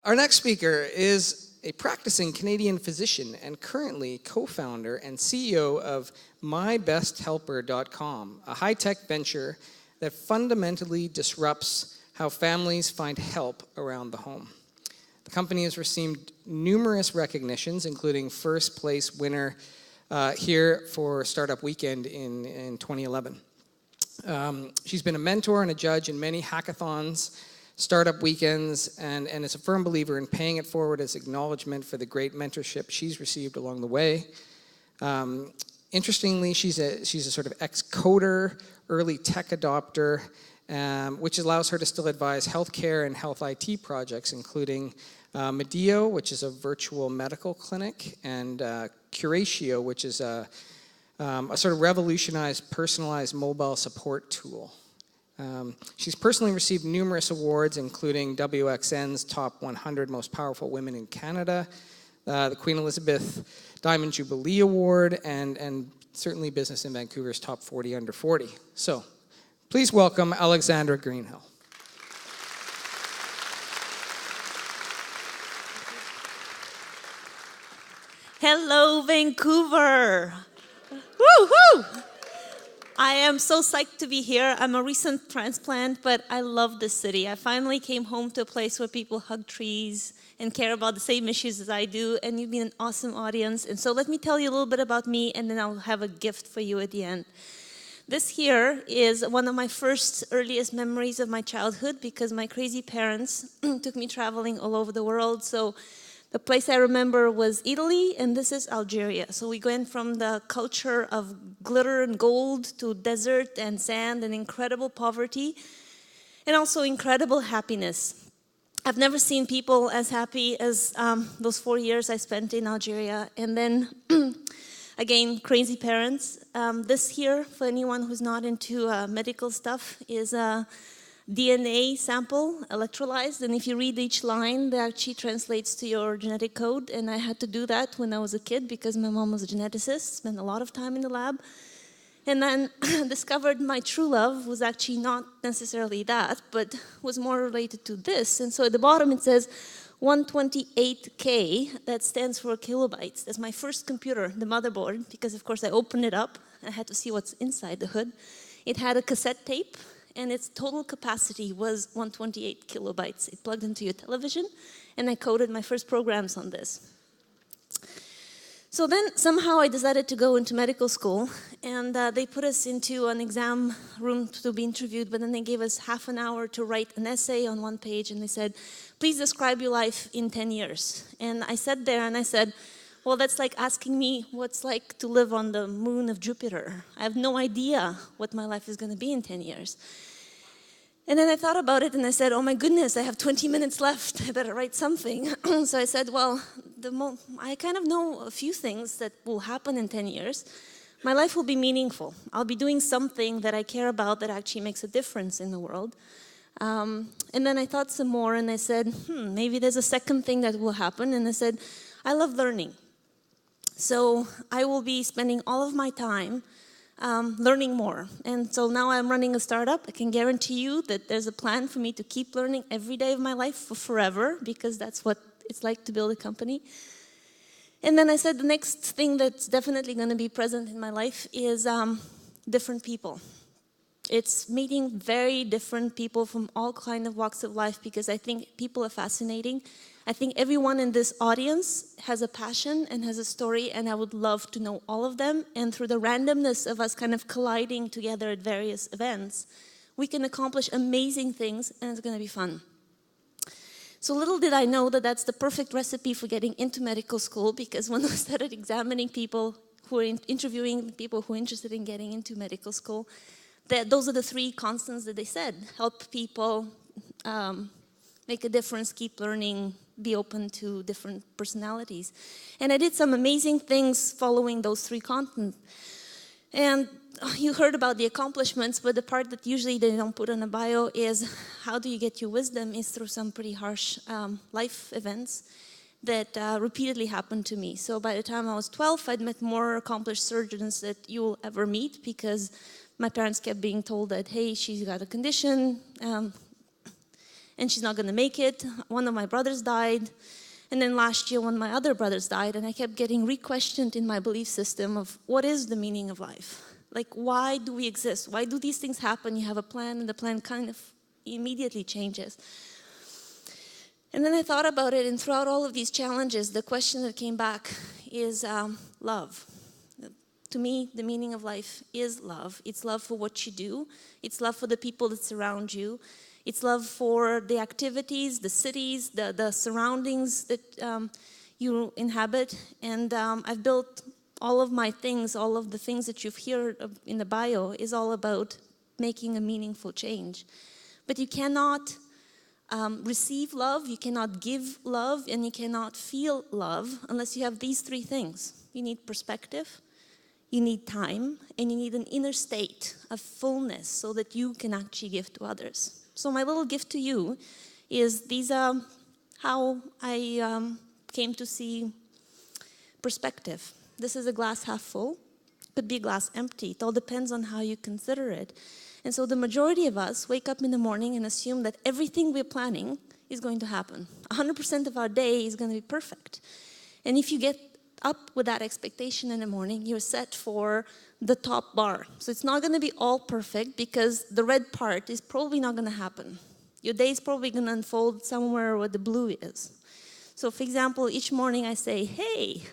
Our next speaker is a practicing Canadian physician and currently co-founder and CEO of MyBestHelper.com, a high-tech venture that fundamentally disrupts how families find help around the home. The company has received numerous recognitions, including first place winner here for Startup Weekend in 2011. She's been a mentor and a judge in many hackathons, startup weekends, and is a firm believer in paying it forward as acknowledgement for the great mentorship she's received along the way. Interestingly, she's a sort of ex-coder, early tech adopter, which allows her to still advise healthcare and health IT projects, including Medeo, which is a virtual medical clinic, and Curatio, which is a sort of revolutionized, personalized mobile support tool. She's personally received numerous awards, including WXN's Top 100 Most Powerful Women in Canada, the Queen Elizabeth Diamond Jubilee Award, and certainly Business in Vancouver's Top 40 Under 40. So, please welcome Alexandra Greenhill. Hello, Vancouver. Woo-hoo! I am so psyched to be here. I'm a recent transplant, but I love this city. I finally came home to a place where people hug trees and care about the same issues as I do, and you've been an awesome audience. And so let me tell you a little bit about me, and then I'll have a gift for you at the end. This here is one of my first earliest memories of my childhood because my crazy parents took me traveling all over the world. So the place I remember was Italy, and this is Algeria. So we went from the culture of glitter and gold to desert and sand and incredible poverty, and also incredible happiness. I've never seen people as happy as those 4 years I spent in Algeria. And then, again, crazy parents. This here, for anyone who's not into medical stuff, is a DNA sample, electrolyzed, and if you read each line, that actually translates to your genetic code, and I had to do that when I was a kid because my mom was a geneticist, spent a lot of time in the lab, and then discovered my true love was actually not necessarily that, but was more related to this. And so at the bottom it says 128K, that stands for kilobytes. That's my first computer, the motherboard, because of course I opened it up, and I had to see what's inside the hood. It had a cassette tape, and its total capacity was 128 kilobytes. It plugged into your television, and I coded my first programs on this. So then somehow I decided to go into medical school, and they put us into an exam room to be interviewed, but then they gave us half an hour to write an essay on one page, and they said, please describe your life in 10 years. And I sat there and I said, well, that's like asking me what's like to live on the moon of Jupiter. I have no idea what my life is going to be in 10 years. And then I thought about it and I said, oh my goodness, I have 20 minutes left. I better write something. So I said, well, I kind of know a few things that will happen in 10 years. My life will be meaningful. I'll be doing something that I care about that actually makes a difference in the world. And then I thought some more and I said, maybe there's a second thing that will happen. And I said, I love learning. So I will be spending all of my time learning more. And so now I'm running a startup. I can guarantee you that there's a plan for me to keep learning every day of my life for forever, because that's what it's like to build a company. And then I said the next thing that's definitely going to be present in my life is different people. It's meeting very different people from all kinds of walks of life, because I think people are fascinating. I think everyone in this audience has a passion and has a story, and I would love to know all of them. And through the randomness of us kind of colliding together at various events, we can accomplish amazing things, and it's going to be fun. So little did I know that that's the perfect recipe for getting into medical school, because when I started examining people who are interviewing people who are interested in getting into medical school, those are the three constants that they said: help people, make a difference, keep learning, be open to different personalities. And I did some amazing things following those three constants. And you heard about the accomplishments, but the part that usually they don't put on a bio is how do you get your wisdom is through some pretty harsh life events that repeatedly happened to me. So by the time I was 12, I'd met more accomplished surgeons that you will ever meet, because my parents kept being told that, hey, she's got a condition, and she's not going to make it. One of my brothers died. And then last year, one of my other brothers died, and I kept getting re-questioned in my belief system of what is the meaning of life? Like, why do we exist? Why do these things happen? You have a plan, and the plan kind of immediately changes. And then I thought about it, and throughout all of these challenges, the question that came back is love. To me, the meaning of life is love. It's love for what you do. It's love for the people that surround you. It's love for the activities, the cities, the surroundings that you inhabit. And I've built all of my things, all of the things that you've heard in the bio is all about making a meaningful change. But you cannot receive love, you cannot give love, and you cannot feel love unless you have these three things. You need perspective, you need time, and you need an inner state of fullness so that you can actually give to others. So my little gift to you is these are how I came to see perspective. This is a glass half full, could be a glass empty. It all depends on how you consider it. And so the majority of us wake up in the morning and assume that everything we're planning is going to happen. 100% of our day is going to be perfect. And if you get up with that expectation in the morning, you're set for the top bar. So it's not going to be all perfect because the red part is probably not going to happen. Your day is probably going to unfold somewhere where the blue is. So for example, each morning I say, hey,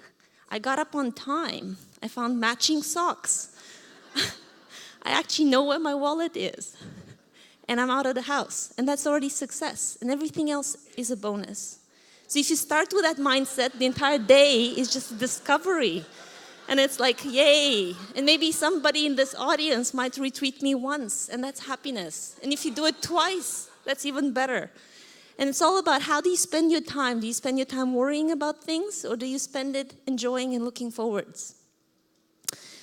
I got up on time. I found matching socks. I actually know where my wallet is. And I'm out of the house. And that's already success. And everything else is a bonus. So if you start with that mindset, the entire day is just discovery. And it's like, yay. And maybe somebody in this audience might retweet me once, and that's happiness. And if you do it twice, that's even better. And it's all about how do you spend your time? Do you spend your time worrying about things, or do you spend it enjoying and looking forwards?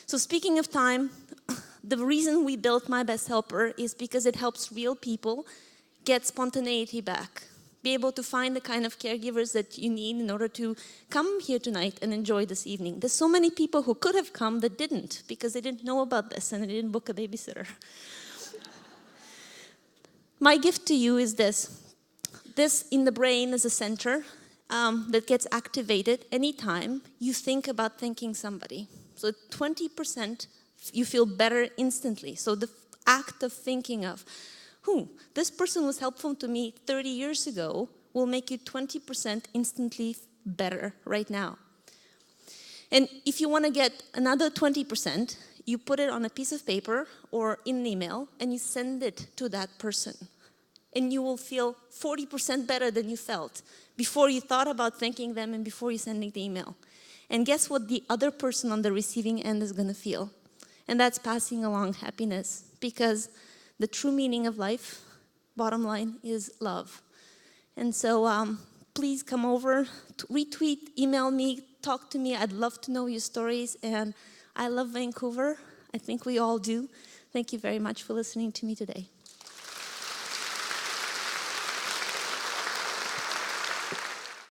So speaking of time, the reason we built My Best Helper is because it helps real people get spontaneity back. Be able to find the kind of caregivers that you need in order to come here tonight and enjoy this evening. There's so many people who could have come that didn't because they didn't know about this and they didn't book a babysitter. My gift to you is this. This in the brain is a center that gets activated anytime you think about thanking somebody. So 20% you feel better instantly. So the act of thinking of, this person was helpful to me 30 years ago will make you 20% instantly better right now. And if you want to get another 20%, you put it on a piece of paper or in an email and you send it to that person. And you will feel 40% better than you felt before you thought about thanking them and before you sending the email. And guess what the other person on the receiving end is going to feel? And that's passing along happiness, because the true meaning of life, bottom line, is love. And so please come over, retweet, email me, talk to me. I'd love to know your stories. And I love Vancouver. I think we all do. Thank you very much for listening to me today.